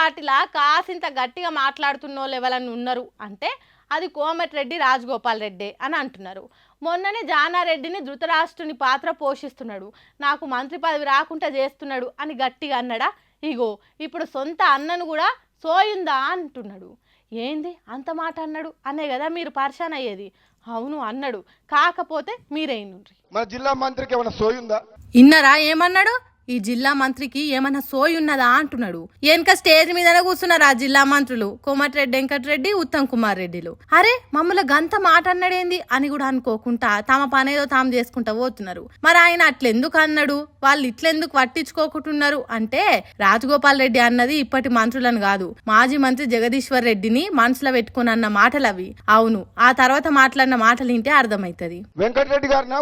పార్టీలా కాసింత గట్టిగా మాట్లాడుతున్న వాళ్ళు ఎవరన్నా ఉన్నారు అంటే అది కోమటిరెడ్డి రాజగోపాల్ రెడ్డి అని అంటున్నారు. మొన్ననే జానారెడ్డిని ధృతరాష్ట్రుని పాత్ర పోషిస్తున్నాడు, నాకు మంత్రి పదవి రాకుండా చేస్తున్నాడు అని గట్టిగా అన్నాడా? ఇగో ఇప్పుడు సొంత అన్నను కూడా సోయుందా అంటున్నాడు. ఏంది అంత మాట అన్నాడు అనే కదా మీరు పరిశాన్ అయ్యేది. అవును అన్నాడు, కాకపోతే మీరేనుండ్రి. మన జిల్లా మంత్రికి ఏమైనా సోయుందా? ఇన్నరా ఏమన్నాడు? ఈ జిల్లా మంత్రికి ఏమన్నా సోయి ఉన్నదా అంటున్నాడు. వెనక స్టేజ్ మీదనే కూర్చున్నారు ఆ జిల్లా మంత్రులు కోమటిరెడ్డి వెంకటరెడ్డి, ఉత్తమ్ కుమార్ రెడ్డిలు. అరే మమ్మల్ని గంత మాట అన్నాడేంది అని కూడా అనుకోకుండా తమ పనేదో తాము చేసుకుంటా పోతున్నారు. మరి ఆయన అట్లెందుకు అన్నాడు, వాళ్ళు ఇట్లెందుకు పట్టించుకోకుంటున్నారు అంటే రాజగోపాల్ రెడ్డి అన్నది ఇప్పటి మంత్రులను కాదు, మాజీ మంత్రి జగదీశ్వర్ రెడ్డిని మనసులో పెట్టుకుని అన్న మాటలు అవి. అవును, ఆ తర్వాత మాట్లాడిన మాటలు వింటే అర్థమవుతుంది. వెంకటరెడ్డి గారిని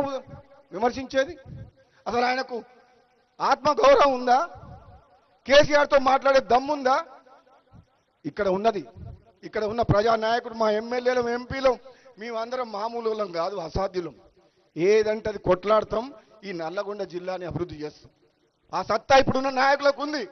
విమర్శించేది అసలు ఆయనకు ఆత్మ గౌరవం ఉందా? కేసీఆర్తో మాట్లాడే దమ్ముందా? ఇక్కడ ఉన్నది, ఇక్కడ ఉన్న ప్రజానాయకుడు, మా ఎమ్మెల్యేలు, ఎంపీలు, మేమందరం మామూలు కాదు, అసాధ్యులం. ఏదంటే అది కొట్లాడతాం, ఈ నల్లగొండ జిల్లాని అభివృద్ధి చేస్తాం. ఆ సత్తా ఇప్పుడున్న నాయకులకు ఉంది.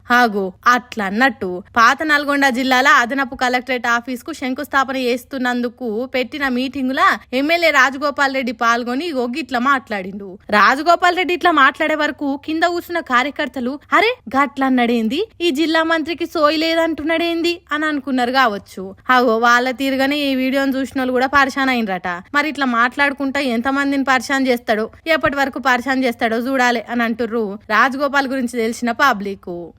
హాగో అట్లా అన్నట్టు పాత నల్గొండ జిల్లాల అదనపు కలెక్టరేట్ ఆఫీస్ కు శంకుస్థాపన చేస్తున్నందుకు పెట్టిన మీటింగుల ఎమ్మెల్యే రాజగోపాల్ రెడ్డి పాల్గొని ఇట్లా మాట్లాడిండు. రాజగోపాల్ రెడ్డి ఇట్లా మాట్లాడే వరకు కింద కూర్చున్న కార్యకర్తలు అరే గట్లన్నాడేంది, ఈ జిల్లా మంత్రికి సోయి లేదంటున్నాడేంది అని అనుకున్నారు కావచ్చు. హాగో వాళ్ళ తీరుగానే ఈ వీడియోని చూసిన వాళ్ళు కూడా పరిశాన్ అయినరట. మరి ఇట్లా మాట్లాడుకుంటా ఎంత మందిని పరిశాన్ చేస్తాడో, ఎప్పటి వరకు పరిశాన్ చేస్తాడో చూడాలి అని అంటుర్రు రాజగోపాల్ గురించి తెలిసిన పబ్లిక్.